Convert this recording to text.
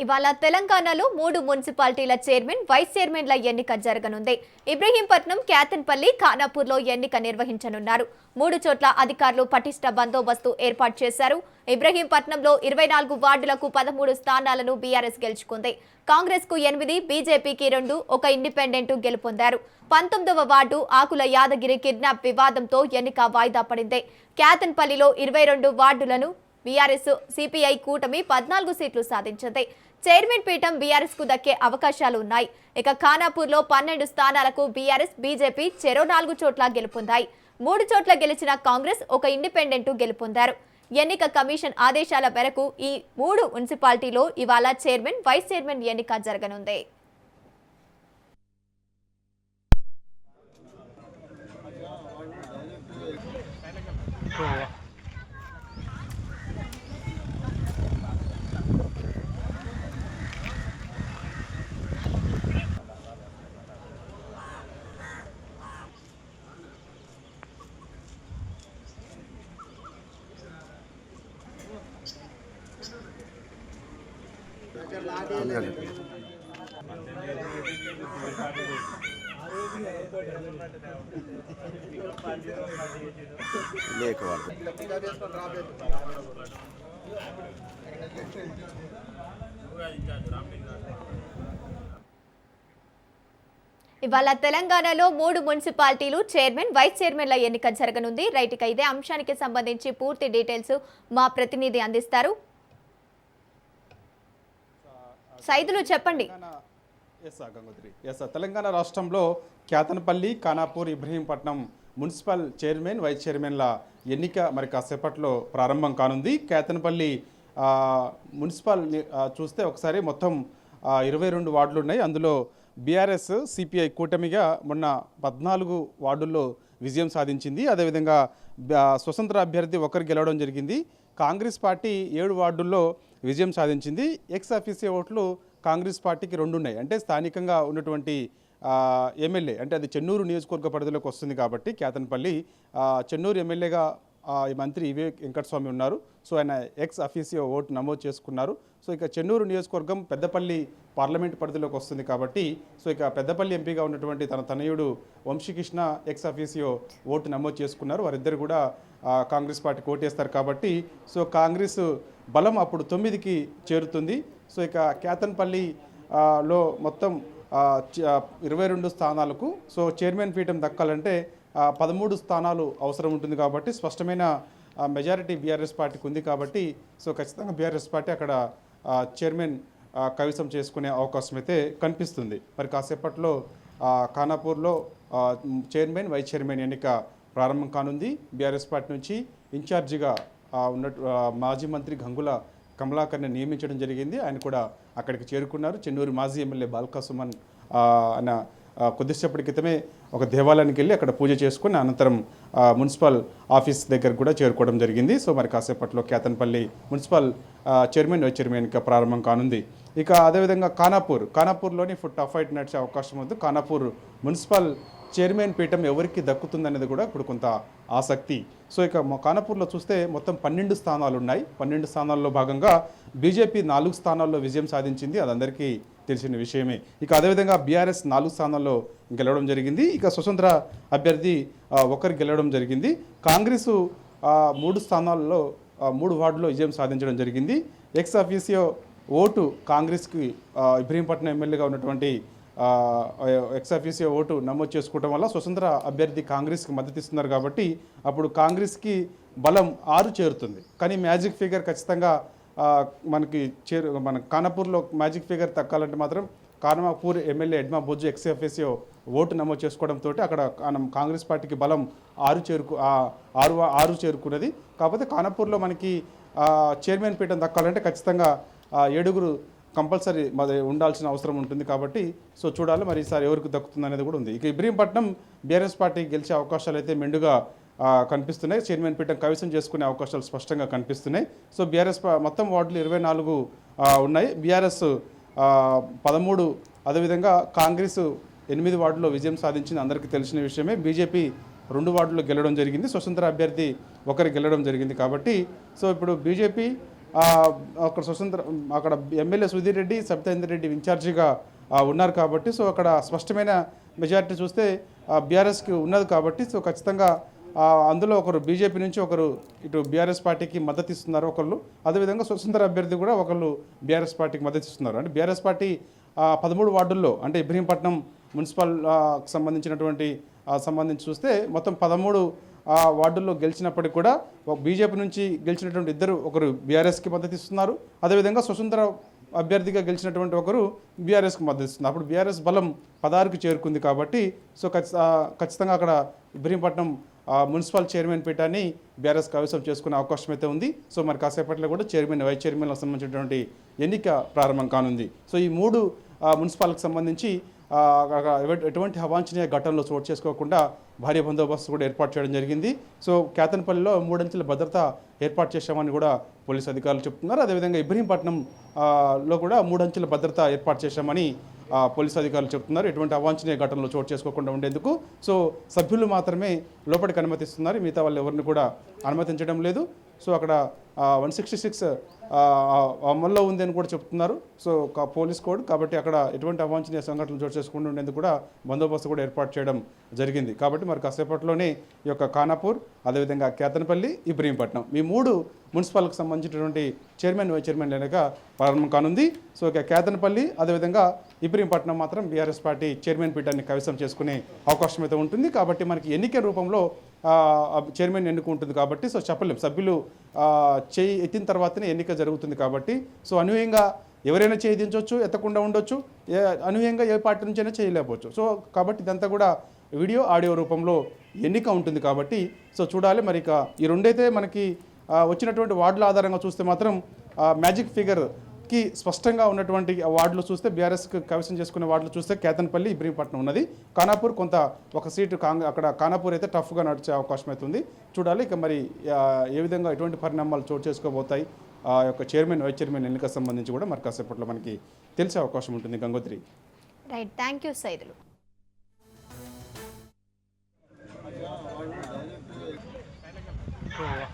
ఇవాళ తెలంగాణలో 3 మున్సిపాలిటీల chairman, vice చైర్మన్ల ఎన్నిక జరగనుంది. ఇబ్రహీంపట్నం, క్యాతన్పల్లి, ఖానాపూర్లో ఎన్నిక నిర్వహించనున్నారు. 3 చోట్ల అధికారులు పటిష్ట బందోబస్తు ఏర్పాటు చేశారు. ఇబ్రహీంపట్నంలో 24 వార్డులకు 13 స్థానాలను బీఆర్ఎస్ గెలుచుకుంది. కాంగ్రెస్ కు 8, బీజేపీకి 2, ఒక ఇండిపెండెంట్ గెలుపొందారు. 19వ వార్డు ఆకుల యాదగిరి కిడ్నాప్ వివాదంతో ఎన్నిక వాయిదా పడింది. క్యాతన్పల్లిలో 22 వార్డులను బీఆర్ఎస్, సిపిఐ కూటమి 14 సీట్లు సాధించింది. చైర్మన్ పీఠం బీఆర్ఎస్ కు దక్కే అవకాశాలు ఉన్నాయి. ఇక ఖానాపూర్లో 12 స్థానాలకు బీఆర్ఎస్, బీజేపీ చెరో 4 చోట్ల గెలుపొందాయి. 3 చోట్ల గెలిచిన కాంగ్రెస్, ఒక ఇండిపెండెంట్ గెలుపొందారు. ఎన్నిక కమిషన్ ఆదేశాల మేరకు ఈ 3 మున్సిపాలిటీలో ఇవాళ చైర్మన్, వైస్ చైర్మన్ ఎన్నిక జరగనుంది. ఇవాళ తెలంగాణలో 3 మున్సిపాలిటీలు చైర్మన్, వైస్ చైర్మన్ల ఎన్నిక జరగనుంది. రైట్, ఇక ఇదే అంశానికి సంబంధించి పూర్తి డీటెయిల్స్ మా ప్రతినిధి అందిస్తారు. సైదులు చెప్పండి. తెలంగాణ రాష్ట్రంలో Kyathanpally, Khanapur, Ibrahimpatnam municipal chairman, vice చైర్మన్ల ఎన్నిక మరి కాసేపట్లో ప్రారంభం కానుంది. క్యాతన్పల్లి మున్సిపల్ చూస్తే ఒకసారి మొత్తం 22 వార్డులు ఉన్నాయి. అందులో బీఆర్ఎస్, సిపిఐ కూటమిగా మొన్న 14 వార్డుల్లో విజయం సాధించింది. అదేవిధంగా స్వతంత్ర అభ్యర్థి ఒకరు గెలవడం జరిగింది. కాంగ్రెస్ పార్టీ 7 వార్డుల్లో విజయం సాధించింది. ఎక్స్ అఫీసియో ఓట్లు కాంగ్రెస్ పార్టీకి 2 ఉన్నాయి. అంటే స్థానికంగా ఉన్నటువంటి ఎమ్మెల్యే, అంటే అది చెన్నూరు నియోజకవర్గ పరిధిలోకి వస్తుంది కాబట్టి క్యాతన్పల్లి చెన్నూరు ఎమ్మెల్యేగా మంత్రి ఈవే వెంకటస్వామి ఉన్నారు. సో ఆయన ఎక్స్ అఫీసియో ఓటు నమోదు చేసుకున్నారు. సో ఇక చెన్నూరు నియోజకవర్గం పెద్దపల్లి పార్లమెంట్ పరిధిలోకి వస్తుంది కాబట్టి సో ఇక పెద్దపల్లి ఎంపీగా ఉన్నటువంటి తన తనయుడు వంశీకృష్ణ ఎక్స్ అఫీసియో ఓటు నమోదు చేసుకున్నారు. వారిద్దరు కూడా కాంగ్రెస్ పార్టీకి ఓటేస్తారు కాబట్టి సో కాంగ్రెస్ బలం అప్పుడు 9కి చేరుతుంది. సో ఇక క్యాతన్పల్లి లో మొత్తం 22 స్థానాలకు సో చైర్మన్ పీఠం దక్కాలంటే 13 స్థానాలు అవసరం ఉంటుంది కాబట్టి స్పష్టమైన మెజారిటీ బీఆర్ఎస్ పార్టీకి ఉంది కాబట్టి సో ఖచ్చితంగా బీఆర్ఎస్ పార్టీ అక్కడ చైర్మన్ కైవసం చేసుకునే అవకాశం అయితే కనిపిస్తుంది. మరి కాసేపట్లో ఖానాపూర్లో చైర్మన్, వైస్ చైర్మన్ ఎన్నిక ప్రారంభం కానుంది. బీఆర్ఎస్ పార్టీ నుంచి ఇన్ఛార్జిగా ఉన్నట్టు మాజీ మంత్రి గంగుల కమలాకర్ని నియమించడం జరిగింది. ఆయన కూడా అక్కడికి చేరుకున్నారు. చెన్నూరు మాజీ ఎమ్మెల్యే బాల్కా సుమన్ ఆయన కొద్దిసేపటి క్రితమే ఒక దేవాలయానికి వెళ్ళి అక్కడ పూజ చేసుకుని అనంతరం మున్సిపల్ ఆఫీస్ దగ్గర కూడా చేరుకోవడం జరిగింది. సో మరి కాసేపట్లో Kyathanpalli municipal chairman, vice chairman ఎన్నిక ప్రారంభం కానుంది. ఇక అదేవిధంగా ఖానాపూర్లోని టఫ్ ఫైట్ నడిచే అవకాశం ఉంది. ఖానాపూర్ మున్సిపల్ చైర్మన్ పీఠం ఎవరికి దక్కుతుందనేది కూడా ఇప్పుడు కొంత ఆసక్తి. సో ఇక ఖానాపూర్లో చూస్తే మొత్తం 12 స్థానాలు ఉన్నాయి. 12 స్థానాల్లో భాగంగా బీజేపీ 4 స్థానాల్లో విజయం సాధించింది. అది అందరికీ తెలిసిన విషయమే. ఇక అదేవిధంగా బీఆర్ఎస్ 4 స్థానాల్లో గెలవడం జరిగింది. ఇక స్వతంత్ర అభ్యర్థి ఒకరు గెలవడం జరిగింది. కాంగ్రెస్ 3 స్థానాల్లో 3 వార్డుల్లో విజయం సాధించడం జరిగింది. ఎక్స్ అఫీసియో ఓటు కాంగ్రెస్కి ఇబ్రహీంపట్నం ఎమ్మెల్యేగా ఉన్నటువంటి ఎక్స్ అఫీసియో ఓటు నమోదు చేసుకోవడం వల్ల స్వతంత్ర అభ్యర్థి కాంగ్రెస్కి మద్దతు ఇస్తున్నారు కాబట్టి అప్పుడు కాంగ్రెస్కి బలం 6 చేరుతుంది. కానీ మ్యాజిక్ ఫిగర్ ఖచ్చితంగా మనకి మన ఖానాపూర్లో మ్యాజిక్ ఫిగర్ తక్కాలంటే మాత్రం Khanapur MLA Edma Bojju X officio vote నమోదు చేసుకోవడంతో అక్కడ కాంగ్రెస్ పార్టీకి బలం 6 చేరుకున్నది. కాకపోతే ఖానాపూర్లో మనకి చైర్మన్ పీఠం దక్కాలంటే ఖచ్చితంగా 7 కంపల్సరీ ఉండాల్సిన అవసరం ఉంటుంది కాబట్టి సో చూడాలి మరి ఈసారి ఎవరికి దక్కుతుంది అనేది కూడా ఉంది. ఇక ఇబ్రహీంపట్నం బీఆర్ఎస్ పార్టీ గెలిచే అవకాశాలు అయితే మెండుగా కనిపిస్తున్నాయి. చైర్మన్ పీఠం కైవసం చేసుకునే అవకాశాలు స్పష్టంగా కనిపిస్తున్నాయి. సో బీఆర్ఎస్ మొత్తం వార్డులు 24 ఉన్నాయి. బీఆర్ఎస్ 13, అదేవిధంగా కాంగ్రెస్ 8 వార్డుల్లో విజయం సాధించింది, అందరికీ తెలిసిన విషయమే. బీజేపీ 2 వార్డుల్లో గెలవడం జరిగింది. స్వతంత్ర అభ్యర్థి ఒకరు గెలవడం జరిగింది కాబట్టి సో ఇప్పుడు బీజేపీ అక్కడ అక్కడ ఎమ్మెల్యే సుధీర్ రెడ్డి సబితేందర్ రెడ్డి ఇన్ఛార్జిగా ఉన్నారు కాబట్టి సో అక్కడ స్పష్టమైన మెజారిటీ చూస్తే బీఆర్ఎస్కి ఉన్నది కాబట్టి సో ఖచ్చితంగా అందులో ఒకరు బీజేపీ నుంచి ఒకరు ఇటు బీఆర్ఎస్ పార్టీకి మద్దతు ఇస్తున్నారు ఒకళ్ళు, అదేవిధంగా స్వతంత్ర అభ్యర్థి కూడా ఒకళ్ళు బీఆర్ఎస్ పార్టీకి మద్దతు ఇస్తున్నారు. అంటే బీఆర్ఎస్ పార్టీ 13 వార్డుల్లో అంటే ఇబ్రహీంపట్నం మున్సిపల్ సంబంధించి చూస్తే మొత్తం 13 వార్డుల్లో గెలిచినప్పటికీ కూడా బీజేపీ నుంచి గెలిచినటువంటి ఇద్దరు ఒకరు బీఆర్ఎస్కి మద్దతు ఇస్తున్నారు, అదేవిధంగా స్వతంత్ర అభ్యర్థిగా గెలిచినటువంటి ఒకరు బీఆర్ఎస్కి మద్దతు ఇస్తున్నారు. అప్పుడు బీఆర్ఎస్ బలం 16కి చేరుకుంది కాబట్టి సో ఖచ్చితంగా అక్కడ ఇబ్రహీంపట్నం మున్సిపల్ చైర్మన్ పీఠాన్ని బీఆర్ఎస్ కైవసం చేసుకునే అవకాశం అయితే ఉంది. సో మరి కాసేపట్లో కూడా చైర్మన్ వైస్ చైర్మన్లకు సంబంధించినటువంటి ఎన్నిక ప్రారంభం కానుంది. సో ఈ 3 మున్సిపాల్కి సంబంధించి ఎటువంటి అవాంఛనీయ ఘటనలు చోటు చేసుకోకుండా భారీ బందోబస్తు కూడా ఏర్పాటు చేయడం జరిగింది. సో కేతన్పల్లిలో 3 అంచెల భద్రత ఏర్పాటు చేశామని కూడా పోలీసు అధికారులు చెప్తున్నారు. అదేవిధంగా ఇబ్రహీంపట్నం లో కూడా 3 అంచెల భద్రత ఏర్పాటు చేశామని పోలీసు అధికారులు చెప్తున్నారు. ఎటువంటి అవాంఛనీయ ఘటనలు చోటు చేసుకోకుండా ఉండేందుకు సో సభ్యులు మాత్రమే లోపలికి అనుమతిస్తున్నారు, మిగతా వాళ్ళు ఎవరిని కూడా అనుమతించడం లేదు. సో అక్కడ 166 అమల్లో ఉంది అని కూడా చెప్తున్నారు. సో పోలీస్ కోడ్ కాబట్టి అక్కడ ఎటువంటి అవాంఛనీయ సంఘటనలు చోటు చేసుకుంటూ ఉండేందుకు కూడా బందోబస్తు కూడా ఏర్పాటు చేయడం జరిగింది. కాబట్టి మరి కాసేపట్లోనే ఈ యొక్క ఖానాపూర్, అదేవిధంగా కేతన్పల్లి, ఇబ్రహీంపట్నం ఈ 3 మున్సిపాల్కి సంబంధించినటువంటి చైర్మన్ వైస్ చైర్మన్ ఎన్నిక ప్రారంభం కానుంది. సో ఇక కేతన్పల్లి అదేవిధంగా ఇబ్రహీంపట్నం మాత్రం బీఆర్ఎస్ పార్టీ చైర్మన్ పీఠాన్ని కైవసం చేసుకునే అవకాశం అయితే ఉంటుంది. కాబట్టి మనకి ఎన్నిక రూపంలో చైర్మన్ ఎన్నుకుంటుంది కాబట్టి సో చెప్పలేం, సభ్యులు చేయి ఎత్తిన తర్వాతనే ఎన్నిక జరుగుతుంది కాబట్టి సో అనూహ్యంగా ఎవరైనా చేయి దించవచ్చు, ఎత్తకుండా ఉండొచ్చు, అనూహ్యంగా ఏ పార్టీ నుంచైనా చేయలేకపోవచ్చు. సో కాబట్టి ఇదంతా కూడా వీడియో ఆడియో రూపంలో ఎన్నిక ఉంటుంది కాబట్టి సో చూడాలి. మరి ఇక ఈ రెండైతే మనకి వచ్చినటువంటి వార్డుల ఆధారంగా చూస్తే మాత్రం మ్యాజిక్ ఫిగర్కి స్పష్టంగా ఉన్నటువంటి వార్డులు చూస్తే బీఆర్ఎస్కి కైవసం చేసుకునే వార్డులు చూస్తే కేతన్పల్లి, ఇబ్రహీంపట్నం ఉన్నది. ఖానాపూర్ కొంత ఒక సీటు అక్కడ ఖానాపూర్ అయితే టఫ్గా నడిచే అవకాశం అవుతుంది. చూడాలి ఇక మరి ఏ విధంగా ఎటువంటి పరిణామాలు చోటు చేసుకోబోతాయి ఆ యొక్క చైర్మన్ వైస్ చైర్మన్ ఎన్నిక సంబంధించి కూడా మరి కాసేపట్లో మనకి తెలిసే అవకాశం ఉంటుంది. Gangotri. Right, thank you Saidulu. Oh.